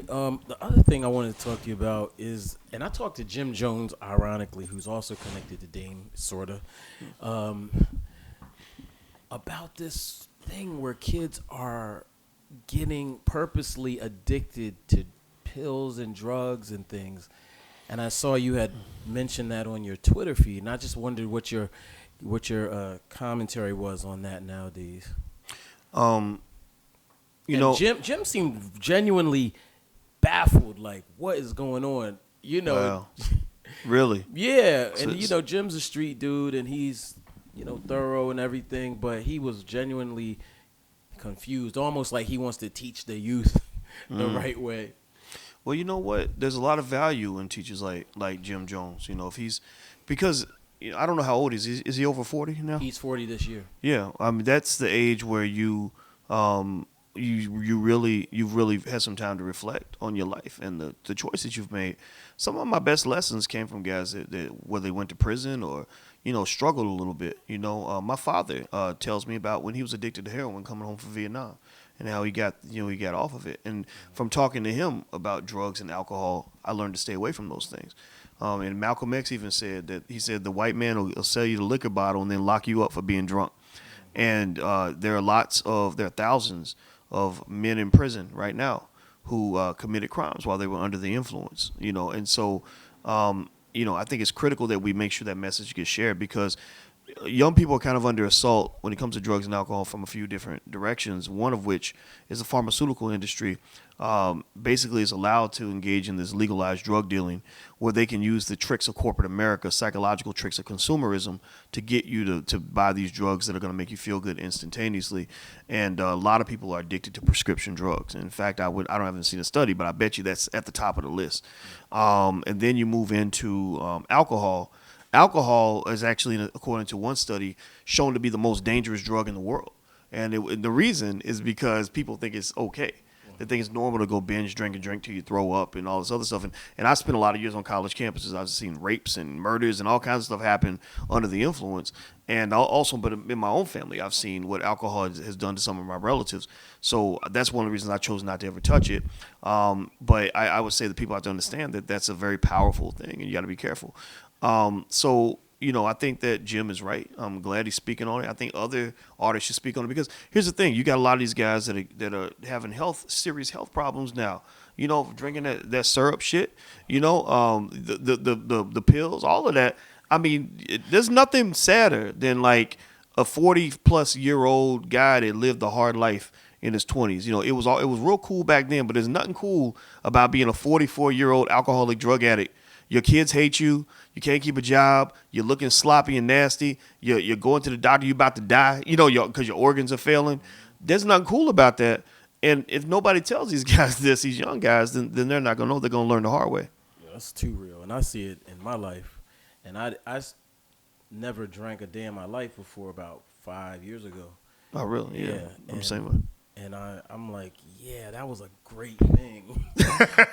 right. The other thing I wanted to talk to you about is, and I talked to Jim Jones, ironically, who's also connected to Dame, sorta, um, about this thing where kids are getting purposely addicted to pills and drugs and things. And I saw you had mentioned that on your Twitter feed, and I just wondered what your commentary was on that nowadays. Um, you And know, Jim seemed genuinely baffled, like what is going on? wow, really? Yeah, So and it's- Jim's a street dude, and he's thorough and everything, but he was genuinely confused, almost like he wants to teach the youth the right way. Well, you know what? There's a lot of value in teachers like Jim Jones. If he's because I don't know how old he is. Is he over 40 now? He's 40 this year. Yeah, I mean that's the age where you've really had some time to reflect on your life and the choices you've made. Some of my best lessons came from guys that whether they went to prison or struggled a little bit. My father tells me about when he was addicted to heroin coming home from Vietnam and how he got off of it. And from talking to him about drugs and alcohol, I learned to stay away from those things. And Malcolm X even said that the white man will sell you the liquor bottle and then lock you up for being drunk. And there are thousands of men in prison right now who committed crimes while they were under the influence. And so I think it's critical that we make sure that message gets shared because young people are kind of under assault when it comes to drugs and alcohol from a few different directions, one of which is the pharmaceutical industry basically is allowed to engage in this legalized drug dealing where they can use the tricks of corporate America, psychological tricks of consumerism to get you to buy these drugs that are going to make you feel good instantaneously. And a lot of people are addicted to prescription drugs. In fact, haven't seen a study, but I bet you that's at the top of the list. And then you move into alcohol. Alcohol is actually, according to one study, shown to be the most dangerous drug in the world. And the reason is because people think it's okay. They think it's normal to go binge drink till you throw up and all this other stuff. And I spent a lot of years on college campuses. I've seen rapes and murders and all kinds of stuff happen under the influence. And also, but in my own family, I've seen what alcohol has done to some of my relatives. So that's one of the reasons I chose not to ever touch it. But I would say that people have to understand that that's a very powerful thing, and you got to be careful. I think that Jim is right. I'm glad he's speaking on it. I think other artists should speak on it because here's the thing: you got a lot of these guys that are having serious health problems now. Drinking that syrup shit. The pills, all of that. I mean, there's nothing sadder than like a 40-plus-year-old guy that lived a hard life in his 20s. It was real cool back then, but there's nothing cool about being a 44-year-old alcoholic drug addict. Your kids hate you. You can't keep a job. You're looking sloppy and nasty. You're going to the doctor. You're about to die. Because your organs are failing. There's nothing cool about that. And if nobody tells these guys this, these young guys, then they're not gonna know. They're gonna learn the hard way. Yeah, that's too real, and I see it in my life. And I never drank a day in my life before about 5 years ago. Oh, really? Yeah. I'm the same way. And I'm like, yeah, that was a great thing.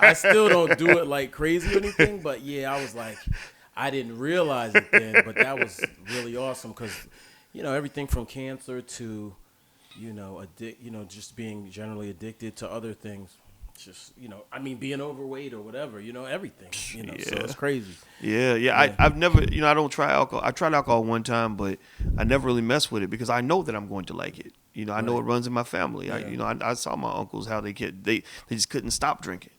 I still don't do it like crazy or anything, but yeah, I was like, I didn't realize it then, but that was really awesome because, everything from cancer to, just being generally addicted to other things. Just, being overweight or whatever, everything, Yeah. So it's crazy. Yeah. I've never, I don't try alcohol. I tried alcohol one time, but I never really messed with it because I know that I'm going to like it. I know it runs in my family. Yeah. I saw my uncles how they just couldn't stop drinking.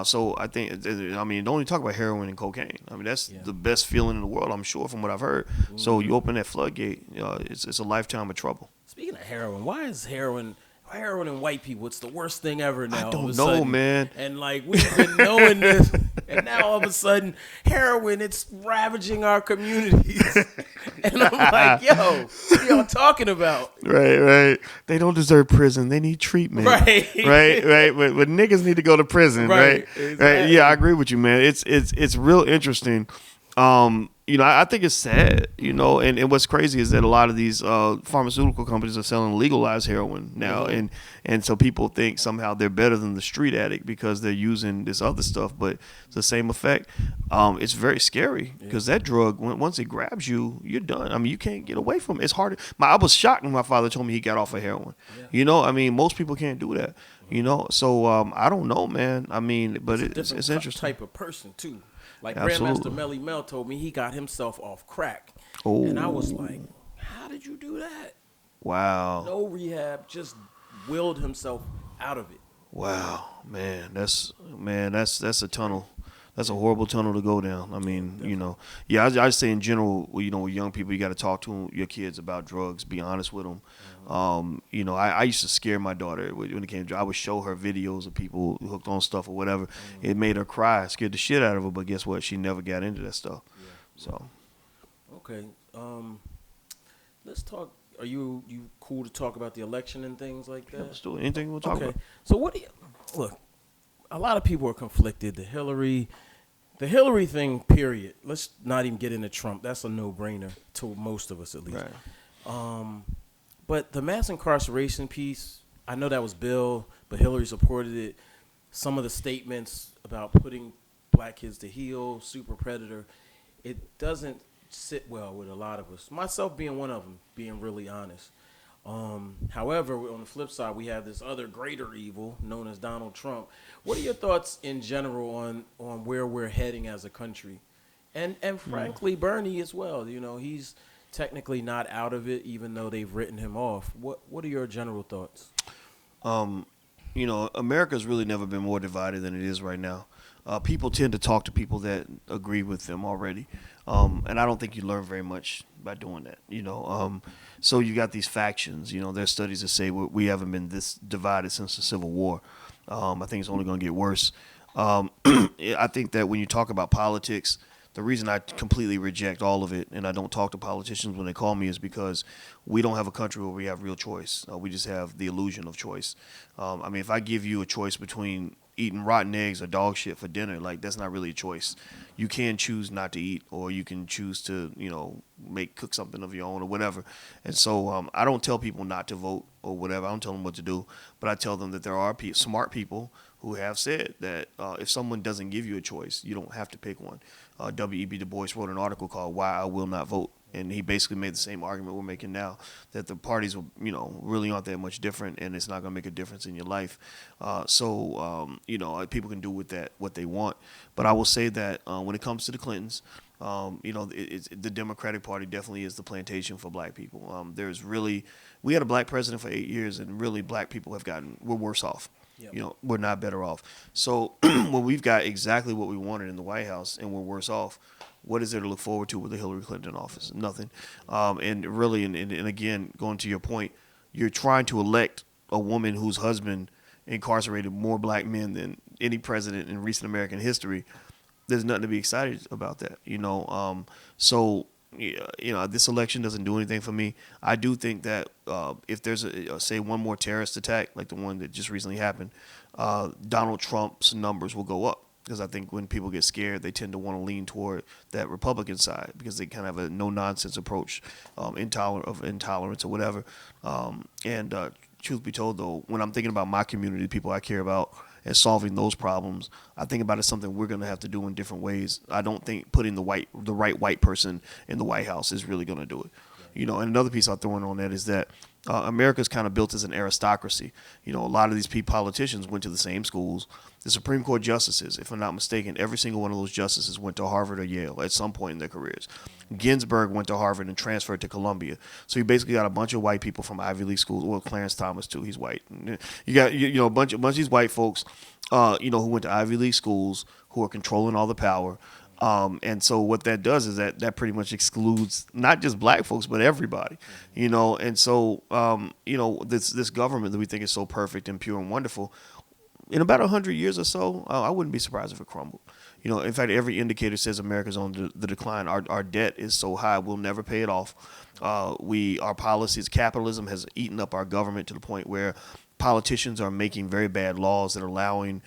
So I think don't only talk about heroin and cocaine. That's the best feeling in the world, I'm sure, from what I've heard. Mm-hmm. So you open that floodgate, it's a lifetime of trouble. Speaking of heroin, why is heroin and white people, it's the worst thing ever now. I don't know, man. And we've been knowing this, and now all of a sudden, heroin, it's ravaging our communities. And I'm like, yo, what are y'all talking about? Right. They don't deserve prison. They need treatment. Right. But niggas need to go to prison, right? Exactly. Right. Yeah, I agree with you, man. It's real interesting. I think it's sad, and what's crazy is that a lot of these pharmaceutical companies are selling legalized heroin now, Mm-hmm. and so people think somehow they're better than the street addict because they're using this other stuff, but it's the same effect. It's very scary because that drug, once it grabs you, you're done. You can't get away from it. It's hard. I was shocked when my father told me he got off of heroin. Yeah. Most people can't do that. You know, so I don't know, man. I mean, but He's a it's different interesting. type of person too. Like Grandmaster Absolutely. Melly Mel told me, he got himself off crack, and I was like, Oh, "How did you do that? wow. No rehab, just willed himself out of it." Wow, man, that's a tunnel. That's a Yeah, horrible tunnel to go down. I yeah, mean, definitely. yeah. I say in general, with young people, you got to talk to your kids about drugs. Be honest with them. Uh-huh. I used to scare my daughter when it came to. I would show her videos of people hooked on stuff or whatever. Mm, It made her cry, scared the shit out of her. But guess what? She never got into that stuff. yeah, yeah. So Okay. Let's talk. Are you cool to talk about the election and things like yeah, that? let's do it. Anything we'll talk Okay. about. So what do you look? A lot of people are conflicted. The Hillary thing. Period. Let's not even get into Trump. That's a no-brainer to most of us, at least. Right. Um, but the mass incarceration piece, I know that was Bill, but Hillary supported it. Some of the statements about putting black kids to heal, super predator, it doesn't sit well with a lot of us. Myself being one of them, being really honest. However, on the flip side, we have this other greater evil known as Donald Trump. What are your thoughts in general on where we're heading as a country? And frankly, Bernie as well. You know, he's technically not out of it, even though they've written him off. What are your general thoughts? Um, America's really never been more divided than it is right now. People tend to talk to people that agree with them already, and I don't think you learn very much by doing that. So you got these factions. There's studies that say we haven't been this divided since the Civil War. I think it's only going to get worse. I think that when you talk about politics, the reason I completely reject all of it and I don't talk to politicians when they call me is because we don't have a country where we have real choice. We just have the illusion of choice. I mean, if I give you a choice between eating rotten eggs or dog shit for dinner, like that's not really a choice. You can choose not to eat, or you can choose to, cook something of your own or whatever. And so I don't tell people not to vote or whatever. I don't tell them what to do, but I tell them that there are smart people who have said that if someone doesn't give you a choice, you don't have to pick one. W.E.B. Du Bois wrote an article called "Why I Will Not Vote," and he basically made the same argument we're making now, that the parties, really aren't that much different, and it's not going to make a difference in your life. People can do with that what they want. But I will say that when it comes to the Clintons, the Democratic Party definitely is the plantation for black people. We had a black president for 8 years, and really black people we're worse off. Yep. We're not better off. So when we've got exactly what we wanted in the White House and we're worse off, what is there to look forward to with the Hillary Clinton office? Nothing. And really, and again, going to your point, you're trying to elect a woman whose husband incarcerated more black men than any president in recent American history. There's nothing to be excited about that. So this election doesn't do anything for me. I do think that if there's say one more terrorist attack like the one that just recently happened, Donald Trump's numbers will go up, because I think when people get scared, they tend to want to lean toward that Republican side because they kind of have a no nonsense approach, intolerance or whatever. And truth be told, though, when I'm thinking about my community, people I care about, and solving those problems, I think about it as something we're going to have to do in different ways. I don't think putting the right white person in the White House is really going to do it. And another piece I'll throw in on that is that America's kind of built as an aristocracy. A lot of these politicians went to the same schools. The Supreme Court justices, if I'm not mistaken, every single one of those justices went to Harvard or Yale at some point in their careers. Ginsburg went to Harvard and transferred to Columbia. So you basically got a bunch of white people from Ivy League schools. Well, Clarence Thomas too, he's white. You got a bunch of these white folks, who went to Ivy League schools, who are controlling all the power. And so what that does is that pretty much excludes not just black folks, but everybody, And so, this government that we think is so perfect and pure and wonderful, in about 100 years or so, I wouldn't be surprised if it crumbled. In fact, every indicator says America's on the decline. Our debt is so high, we'll never pay it off. Our policies, capitalism has eaten up our government to the point where politicians are making very bad laws that are allowing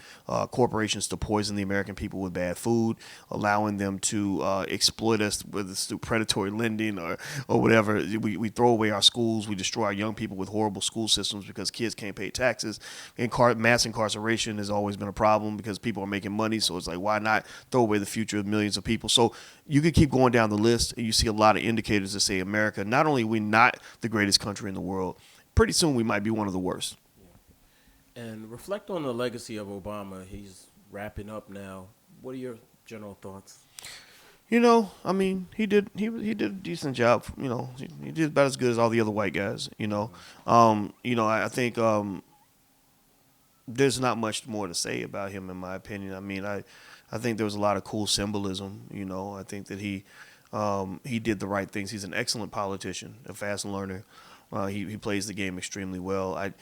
corporations to poison the American people with bad food, allowing them to exploit us, whether it's through predatory lending or whatever. We throw away our schools. We destroy our young people with horrible school systems because kids can't pay taxes. Mass incarceration has always been a problem because people are making money. So it's like, why not throw away the future of millions of people? So you could keep going down the list, and you see a lot of indicators that say America, not only are we not the greatest country in the world, pretty soon we might be one of the worst. And reflect on the legacy of Obama. He's wrapping up now. What are your general thoughts? I mean, he did a decent job. He did about as good as all the other white guys. I think there's not much more to say about him, in my opinion. I mean, I think there was a lot of cool symbolism. I think that he did the right things. He's an excellent politician, a fast learner. He plays the game extremely well. I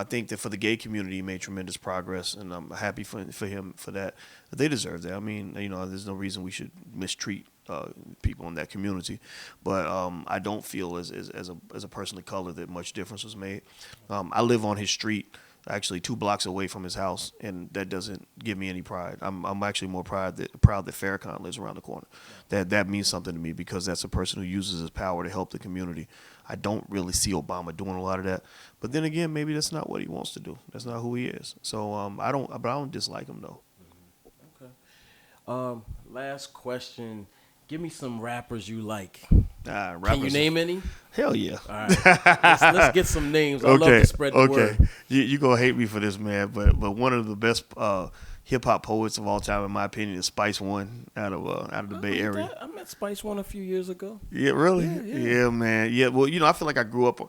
think that for the gay community, he made tremendous progress, and I'm happy for him for that. They deserve that. I mean, there's no reason we should mistreat people in that community, but I don't feel as a person of color that much difference was made. I live on his street, actually 2 blocks away from his house, and that doesn't give me any pride. I'm actually more proud that Farrakhan lives around the corner. That means something to me because that's a person who uses his power to help the community. I don't really see Obama doing a lot of that, but then again, maybe that's not what he wants to do. That's not who he is. So I don't dislike him though. Okay. Last question. Give me some rappers you like. Rappers, can you name any? Hell yeah. All right. Let's get some names. I love to spread the word. You gonna hate me for this, man, but one of the best hip hop poets of all time, in my opinion, is Spice One out of the Bay Area. I met Spice One a few years ago. Yeah, really? Yeah, man. Yeah, well, I feel like I grew up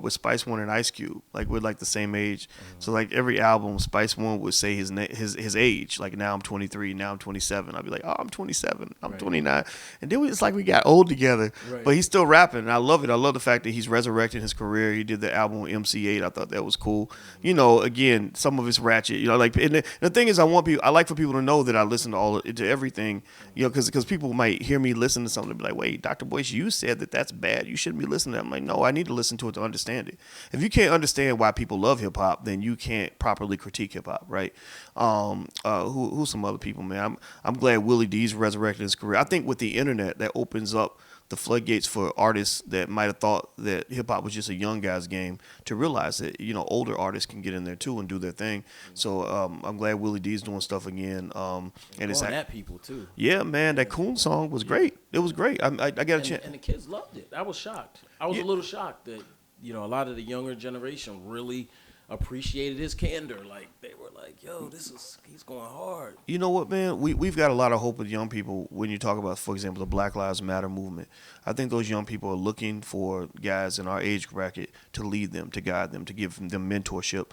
with Spice One and Ice Cube, like we're like the same age. Mm-hmm. So like every album, Spice One would say his age. Like now I'm 23, now I'm 27. I'd be like, oh, I'm 27, I'm 29, and then it's like we got old together. Right. But he's still rapping, and I love it. I love the fact that he's resurrecting his career. He did the album with MC8. I thought that was cool. Mm-hmm. Again, some of it's ratchet. Like and the thing is, I like for people to know that I listen to everything. Because people might hear me listen to something and be like, wait, Dr. Boyce, you said that's bad. You shouldn't be listening to that. I'm like, no, I need to listen to it to understand it. If you can't understand why people love hip hop, then you can't properly critique hip hop, right? Who's some other people, man? I'm glad Willie D's resurrected his career. I think with the internet, that opens up the floodgates for artists that might have thought that hip hop was just a young guy's game to realize that older artists can get in there too and do their thing. So I'm glad Willie D's doing stuff again. And it's at people too. Yeah, man, that Coon song was great. It was great. I got a chance, and the kids loved it. I was shocked. I was a little shocked that a lot of the younger generation really appreciated his candor. Like they were like, "Yo, he's going hard." You know what, man? We've got a lot of hope with young people when you talk about, for example, the Black Lives Matter movement. I think those young people are looking for guys in our age bracket to lead them, to guide them, to give them mentorship.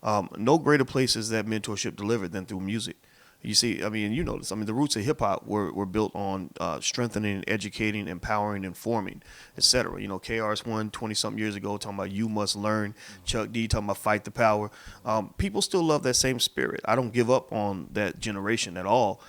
No greater place is that mentorship delivered than through music. You see, I mean, this. I mean, the roots of hip hop were built on strengthening, educating, empowering, informing, etc. KRS-One 20-something years ago talking about you must learn. Chuck D talking about fight the power. People still love that same spirit. I don't give up on that generation at all.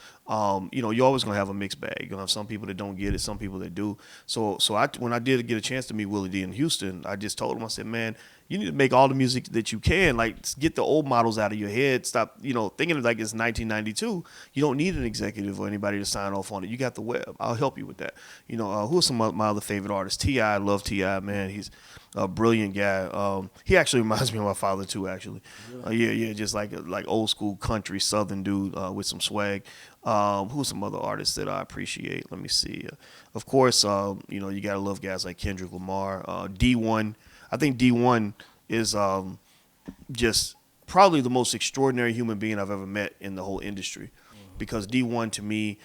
You're always gonna have a mixed bag. You're gonna have some people that don't get it, some people that do. So when I did get a chance to meet Willie D in Houston, I just told him, I said, man, you need to make all the music that you can. Like, get the old models out of your head. Stop, thinking like it's 1992. You don't need an executive or anybody to sign off on it. You got the web. I'll help you with that. Who are some of my other favorite artists? T.I. I love T.I., man. He's a brilliant guy. He actually reminds me of my father too, actually. Yeah, just like old school country Southern dude with some swag. Who's some other artists that I appreciate? Let me see. Of course, you gotta love guys like Kendrick Lamar, D1. I think D1 is just probably the most extraordinary human being I've ever met in the whole industry, because D1 to me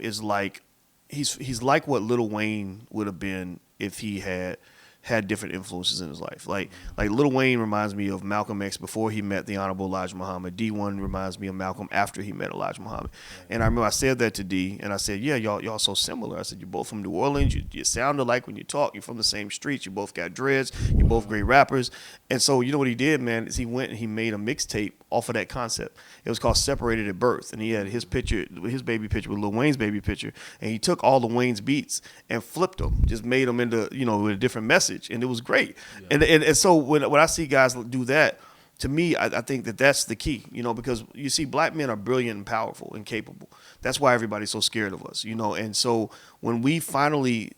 is like he's like what Lil Wayne would have been if he had different influences in his life. Like Lil Wayne reminds me of Malcolm X before he met the Honorable Elijah Muhammad. D1 reminds me of Malcolm after he met Elijah Muhammad. And I remember I said that to D, and I said, yeah, y'all so similar. I said, you're both from New Orleans. You sound alike when you talk. You're from the same streets. You both got dreads. You're both great rappers. And so you know what he did, man, is he went and he made a mixtape off of that concept. It was called Separated at Birth, and he had his baby picture with Lil Wayne's baby picture, and he took all the Wayne's beats and flipped them, just made them into with a different message, and it was great. Yeah. And so when I see guys do that, to me, I think that's the key, because you see, black men are brilliant and powerful and capable. That's why everybody's so scared of us, And so when we finally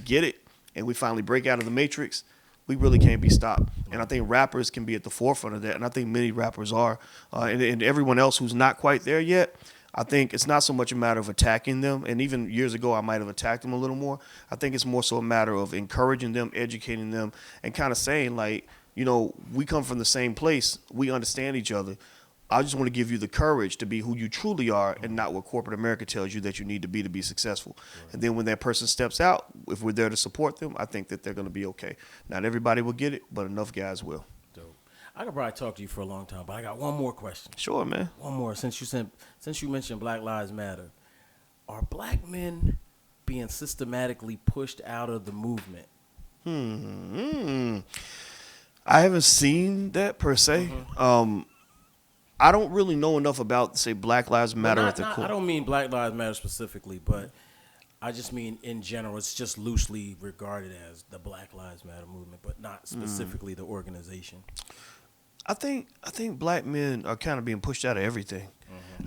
get it and we finally break out of the matrix, we really can't be stopped. And I think rappers can be at the forefront of that, and I think many rappers are. And everyone else who's not quite there yet, I think it's not so much a matter of attacking them, and even years ago I might have attacked them a little more. I think it's more so a matter of encouraging them, educating them, and kind of saying, like, we come from the same place. We understand each other. I just want to give you the courage to be who you truly are and not what corporate America tells you that you need to be successful. Right. And then when that person steps out, if we're there to support them, I think that they're going to be okay. Not everybody will get it, but enough guys will. Dope. I could probably talk to you for a long time, but I got one more question. Sure, man. One more. Since you mentioned Black Lives Matter, are black men being systematically pushed out of the movement? I haven't seen that per se. I don't really know enough about, say, Black Lives Matter at the core. I don't mean Black Lives Matter specifically, but I just mean in general. It's just loosely regarded as the Black Lives Matter movement, but not specifically the organization. I think black men are kind of being pushed out of everything.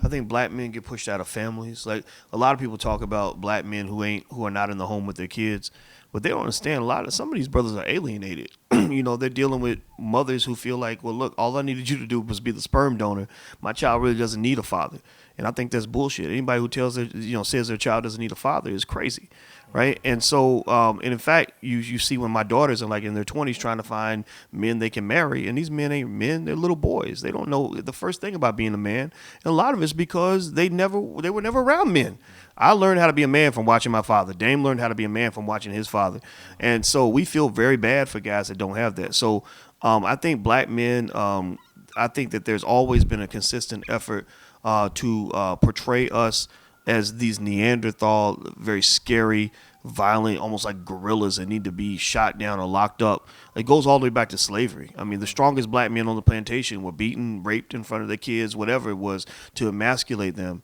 I think black men get pushed out of families. Like, a lot of people talk about black men who are not in the home with their kids, but they don't understand some of these brothers are alienated. They're dealing with mothers who feel like, well, look, all I needed you to do was be the sperm donor. My child really doesn't need a father. And I think that's bullshit. Anybody who says their child doesn't need a father is crazy. Right. And so, and in fact, you see when my daughters are like in their 20s trying to find men they can marry, and these men ain't men, they're little boys. They don't know the first thing about being a man. And a lot of it's because they were never around men. I learned how to be a man from watching my father. Dame learned how to be a man from watching his father. And so we feel very bad for guys that don't have that. So I think black men, I think that there's always been a consistent effort to portray us as these Neanderthal, very scary, violent, almost like gorillas that need to be shot down or locked up. It goes all the way back to slavery. I mean, the strongest black men on the plantation were beaten, raped in front of their kids, whatever it was, to emasculate them.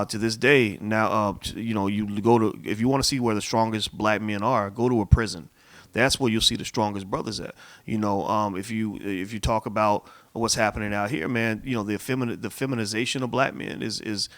To this day, now, you go to, if you want to see where the strongest black men are, go to a prison. That's where you'll see the strongest brothers at. If you talk about what's happening out here, man, the feminization of black men is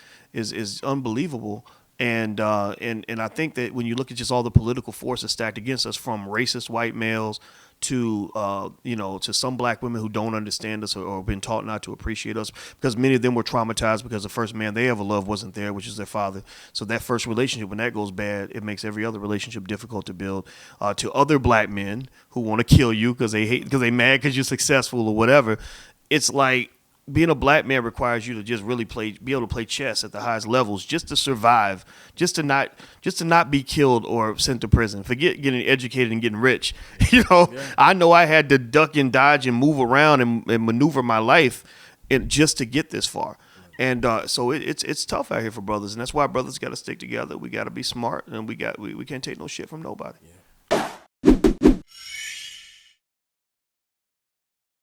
unbelievable. And I think that when you look at just all the political forces stacked against us, from racist white males to to some black women who don't understand us or been taught not to appreciate us, because many of them were traumatized because the first man they ever loved wasn't there, which is their father. So that first relationship, when that goes bad, it makes every other relationship difficult to build. To other black men who want to kill you because they mad because you're successful or whatever. It's like, being a black man requires you to just really be able to play chess at the highest levels just to survive, just to not be killed or sent to prison. Forget getting educated and getting rich. Yeah. I know I had to duck and dodge and move around and maneuver my life just to get this far. And so it's tough out here for brothers, and that's why brothers got to stick together. We got to be smart, and we can't take no shit from nobody. Yeah.